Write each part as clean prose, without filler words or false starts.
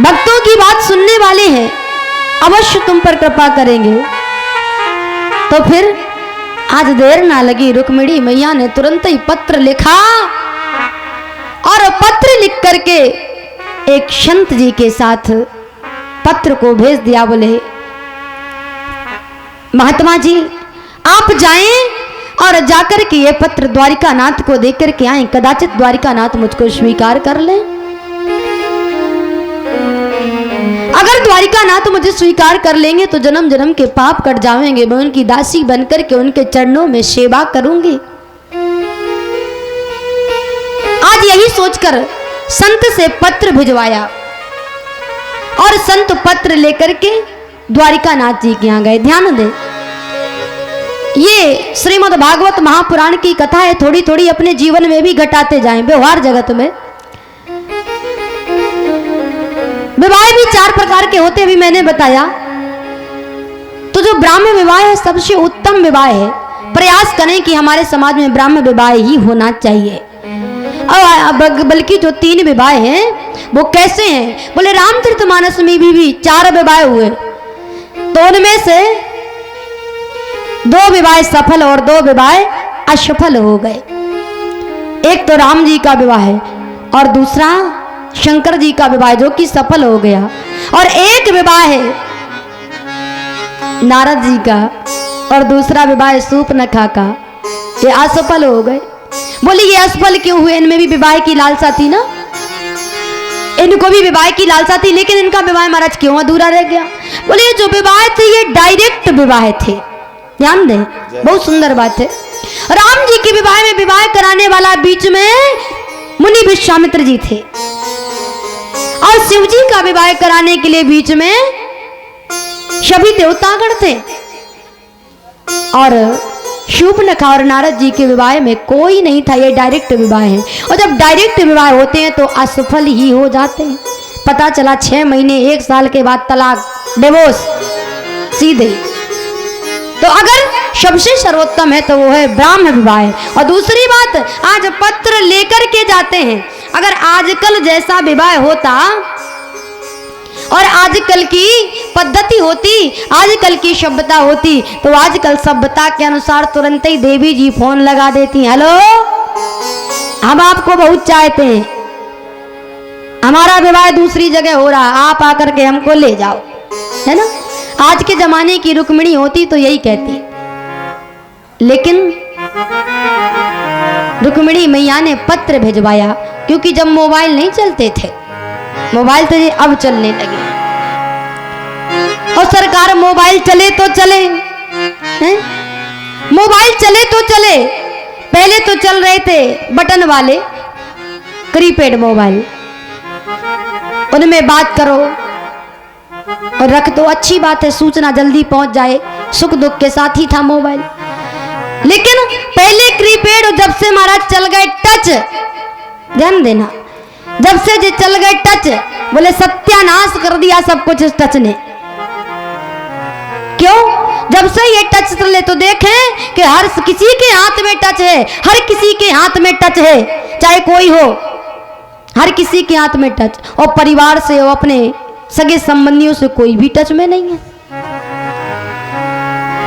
भक्तों की बात सुनने वाले हैं, अवश्य तुम पर कृपा करेंगे। तो फिर आज देर ना लगी, रुक्मिणी मैया ने तुरंत ही पत्र लिखा और पत्र लिख करके एक संत जी के साथ पत्र को भेज दिया। बोले महात्मा जी आप जाएं और जाकर के ये पत्र द्वारिकानाथ को देख करके आए, कदाचित द्वारिकानाथ मुझको स्वीकार कर ले। अगर द्वारिकानाथ मुझे स्वीकार कर लेंगे तो जन्म जन्म के पाप कट जाएंगे, मैं उनकी दासी बनकर के उनके चरणों में सेवा करूंगी। आज यही सोचकर संत से पत्र भिजवाया और संत पत्र लेकर के द्वारिकानाथ जी के यहाँ गए। ध्यान दे, ये श्रीमद् भागवत महापुराण की कथा है, थोड़ी थोड़ी अपने जीवन में भी घटाते जाएं। व्यवहार जगत में विवाह भी 4 प्रकार के होते भी मैंने बताया। तो जो ब्राह्मण विवाह है सबसे उत्तम विवाह है। प्रयास करें कि हमारे समाज में ब्राह्मण विवाह ही होना चाहिए। और बल्कि जो 3 विवाह हैं वो कैसे हैं? बोले रामचरितमानस में भी 4 विवाह हुए, तो उनमें से 2 विवाह सफल और 2 विवाह असफल हो गए। एक तो राम जी का विवाह है और दूसरा शंकर जी का विवाह जो कि सफल हो गया, और एक विवाह है नारद जी का और दूसरा विवाह शूर्पणखा का, ये असफल हो गए। बोले ये असफल क्यों हुए? इनमें भी विवाह की लालसा थी ना, इनको भी विवाह की लालसा थी, लेकिन इनका विवाह महाराज क्यों अधूरा रह गया? बोले ये जो विवाह थे ये डायरेक्ट विवाह थे। ध्यान दें, बहुत सुंदर बात है। राम जी के विवाह में विवाह कराने वाला बीच में मुनि विश्वामित्र जी थे, और शिव जी का विवाह कराने के लिए बीच में सभी देवतागण थे, और शूर्पणखा और नारद जी के विवाह में कोई नहीं था। ये डायरेक्ट विवाह है, और जब डायरेक्ट विवाह होते हैं तो असफल ही हो जाते हैं। पता चला 6 महीने 1 साल के बाद तलाक, डिवोर्स सीधे। तो अगर सबसे सर्वोत्तम है तो वो है ब्राह्मण विवाह। और दूसरी बात, आज पत्र लेकर के जाते हैं। अगर आजकल जैसा विवाह होता और आजकल की पद्धति होती, आजकल की सभ्यता होती, तो आजकल सभ्यता के अनुसार तुरंत ही देवी जी फोन लगा देती, हेलो हम आपको बहुत चाहते हैं, हमारा विवाह दूसरी जगह हो रहा, आप आकर के हमको ले जाओ, है ना। आज के जमाने की रुक्मिणी होती तो यही कहती, लेकिन रुक्मिणी मैया ने पत्र भिजवाया, क्योंकि जब मोबाइल नहीं चलते थे, मोबाइल तो अब चलने लगे, और सरकार मोबाइल चले तो चले हैं, मोबाइल चले तो चले। पहले तो चल रहे थे बटन वाले प्रीपेड मोबाइल, उनमें बात करो और रख दो, अच्छी बात है, सूचना जल्दी पहुंच जाए, सुख दुख के साथ ही था मोबाइल। लेकिन पहले प्रीपेड, जब से महाराज चल गए टच, ध्यान देना, जब से जो चल गए टच, बोले सत्यानाश कर दिया सब कुछ इस टच ने। क्यों? जब से ये टच चले तो देखें कि हर किसी के हाथ में टच है, हर किसी के हाथ में टच है, चाहे कोई हो, हर किसी के हाथ में टच, और परिवार से और अपने सगे संबंधियों से कोई भी टच में नहीं है।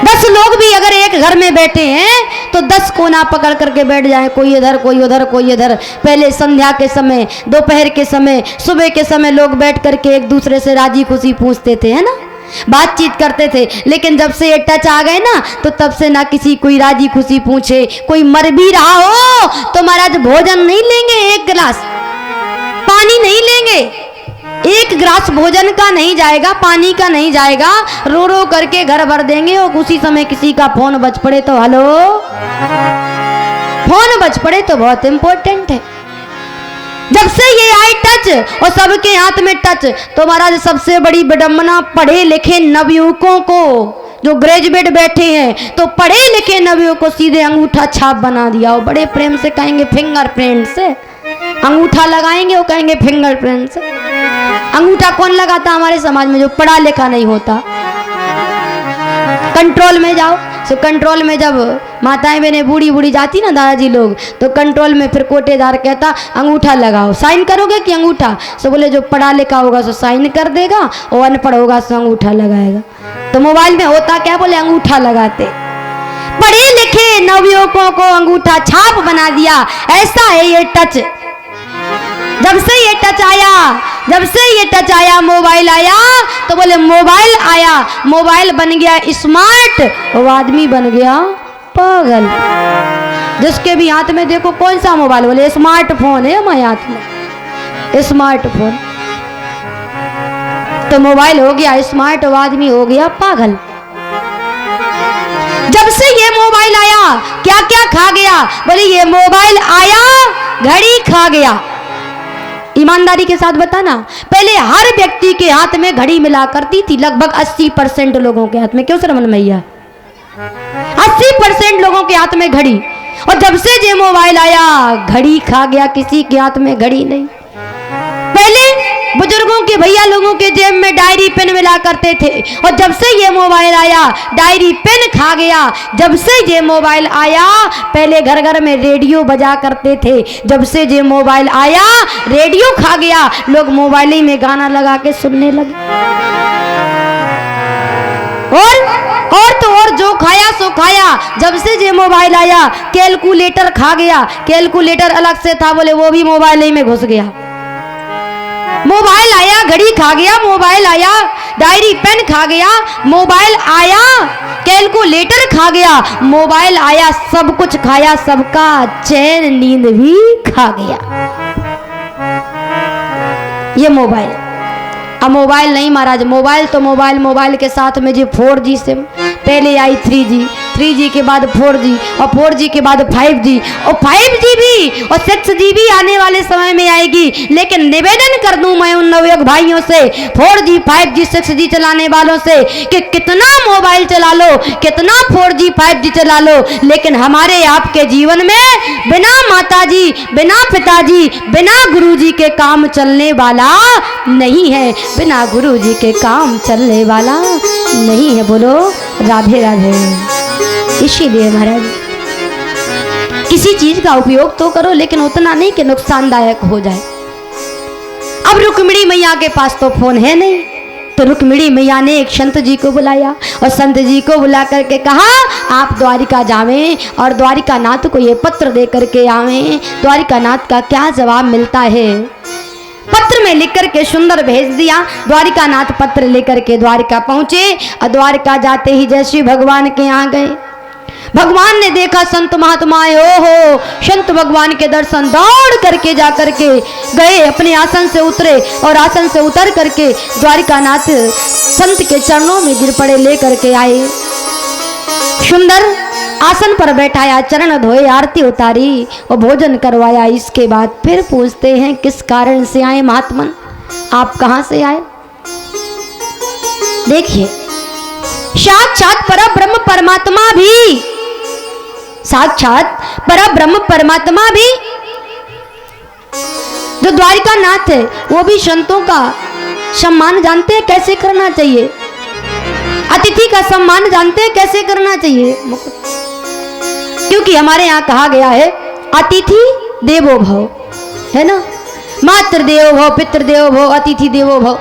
10 लोग भी अगर एक घर में बैठे हैं तो 10 कोना पकड़ करके बैठ जाए, कोई इधर कोई उधर कोई इधर। पहले संध्या के समय, दोपहर के समय, सुबह के समय लोग बैठ करके एक दूसरे से राजी खुशी पूछते थे, है ना, बातचीत करते थे। लेकिन जब से ये टच आ गए ना, तो तब से ना किसी कोई राजी खुशी पूछे। कोई मर भी रहा हो तो महाराज भोजन नहीं लेंगे, 1 गिलास पानी नहीं लेंगे, 1 गिलास भोजन का नहीं जाएगा, पानी का नहीं जाएगा, रो रो करके घर भर देंगे। और उसी समय किसी का फोन बज पड़े तो हेलो, फोन बज पड़े तो बहुत इंपॉर्टेंट है। जब से ये आए टच और सबके हाथ में टच, तो महाराज सबसे बड़ी विडंबना पढ़े लिखे नवयुवकों को, जो ग्रेजुएट बैठे हैं, तो पढ़े लिखे नवयुवकों को सीधे अंगूठा छाप बना दिया। और बड़े प्रेम से कहेंगे फिंगरप्रिंट से, अंगूठा लगाएंगे, वो कहेंगे फिंगरप्रिंट से। अंगूठा कौन लगाता हमारे समाज में? जो पढ़ा लिखा नहीं होता। कंट्रोल में जाओ, सो कंट्रोल में जब माताएं बहनें बूढ़ी बूढ़ी जाती ना दादाजी लोग, तो कंट्रोल में फिर कोटेदार कहता अंगूठा लगाओ, साइन करोगे कि अंगूठा? सो बोले जो पढ़ा लिखा होगा सो साइन कर देगा और अनपढ़ होगा सो अंगूठा लगाएगा। तो मोबाइल में होता क्या, बोले अंगूठा लगाते। पढ़े लिखे नवयुवकों को अंगूठा छाप बना दिया। ऐसा है ये टच। जब से ये टच आया, जब से ये टच आया, मोबाइल आया, तो बोले मोबाइल आया, मोबाइल बन गया स्मार्ट, वो आदमी बन गया पागल। जिसके भी हाथ में देखो कौन सा मोबाइल, बोले स्मार्टफोन है हमारे हाथ में, स्मार्टफोन। तो मोबाइल हो गया स्मार्ट, वो आदमी हो गया पागल। जब से ये मोबाइल आया क्या क्या खा गया, बोले ये मोबाइल आया घड़ी खा गया। ईमानदारी के साथ बताना, पहले हर व्यक्ति के हाथ में घड़ी मिला करती थी, लगभग 80% लोगों के हाथ में। क्यों श्रमण मैया? 80% लोगों के हाथ में घड़ी। और जब से ये मोबाइल आया घड़ी खा गया, किसी के हाथ में घड़ी नहीं। पहले बुजुर्गों के भैया लोगों के जेब में डायरी पेन मिला करते थे, और जब से ये मोबाइल आया डायरी पेन खा गया। जब से ये मोबाइल आया, पहले घर घर में रेडियो बजा करते थे, जब से ये मोबाइल आया रेडियो खा गया, लोग मोबाइल ही में गाना लगा के सुनने लगे। और तो और जो खाया सो खाया। जब से ये मोबाइल आया कैलकुलेटर खा गया, कैलकुलेटर अलग से था, बोले वो भी मोबाइल ही में घुस गया। मोबाइल आया घड़ी खा गया, मोबाइल आया डायरी पेन खा गया, मोबाइल आया कैलकुलेटर खा गया, मोबाइल आया सब कुछ खाया, सबका चैन नींद भी खा गया ये मोबाइल। अब मोबाइल नहीं महाराज, मोबाइल तो मोबाइल, मोबाइल के साथ में जो 4G सिम, पहले आई 3G, 3G के बाद 4G, और 4G के बाद 5G, और 5G भी और 6G भी आने वाले समय में आएगी। लेकिन निवेदन कर दूं मैं उन नवयुवक भाइयों से, 4G 5G 6G चलाने वालों से, कि कितना मोबाइल चला लो, कितना 4G 5G चला लो, लेकिन हमारे आपके जीवन में बिना माताजी, बिना पिताजी, बिना गुरुजी के काम चलने वाला नहीं है, बिना गुरुजी के काम चलने वाला नहीं है। बोलो राधे राधे। इसीलिए महाराज किसी चीज का उपयोग तो करो, लेकिन उतना नहीं कि नुकसानदायक हो जाए। अब रुक्मिणी मैया के पास तो फोन है नहीं, तो रुक्मिणी मैया ने एक संत जी को बुलाया, और संत जी को बुला करके कहा आप द्वारिका जावें और द्वारिका नाथ को ये पत्र दे करके आवें। द्वारिका नाथ का क्या जवाब मिलता है? पत्र में लिख करके सुंदर भेज दिया। द्वारिका नाथ पत्र लेकर के द्वारिका पहुंचे, और द्वारिका जाते ही जैसे भगवान के यहाँ गए। भगवान ने देखा संत महात्माएं, ओहो संत भगवान के दर्शन, दौड़ करके जा करके गए, अपने आसन से उतरे, और आसन से उतर करके द्वारिका नाथ संत के चरणों में गिर पड़े, ले करके आए, सुंदर आसन पर बैठाया, चरण धोए, आरती उतारी और भोजन करवाया। इसके बाद फिर पूछते हैं किस कारण से आए महात्मन, आप कहां से आए? देखिए साक्षात परब्रह्म परमात्मा भी, साक्षात परब्रह्म परमात्मा भी जो द्वारिका नाथ है, वो भी संतों का सम्मान जानते हैं कैसे करना चाहिए, अतिथि का सम्मान जानते हैं कैसे करना चाहिए। क्योंकि हमारे यहाँ कहा गया है अतिथि देवो भव, है ना, मातृ देवो भव, पितृ देवो भव, अतिथि देवो भव।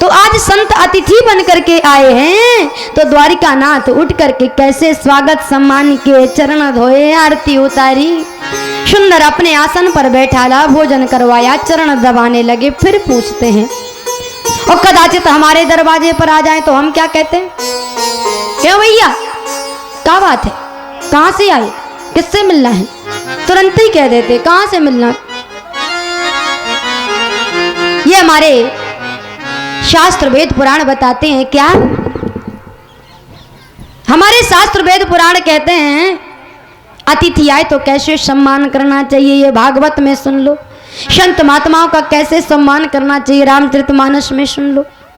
तो आज संत अतिथि बन करके आए हैं, तो द्वारिका नाथ उठ करके कैसे स्वागत सम्मान के, चरण धोए, आरती उतारी, सुंदर अपने आसन पर बैठाला, भोजन करवाया, चरण दबाने लगे। फिर पूछते हैं, और कदाचित हमारे दरवाजे पर आ जाए तो हम क्या कहते हैं? क्यों भैया क्या बात है, कहां से आए, किससे मिलना है? तुरंत ही कह देते कहां से मिलना। ये हमारे शास्त्र वेद पुराण बताते हैं। क्या हमारे शास्त्र वेद पुराण कहते हैं अतिथि आए तो कैसे सम्मान करना चाहिए, ये भागवत में सुन लो। संत महात्माओं का कैसे सम्मान करना चाहिए, रामचरितमानस में सुन लो।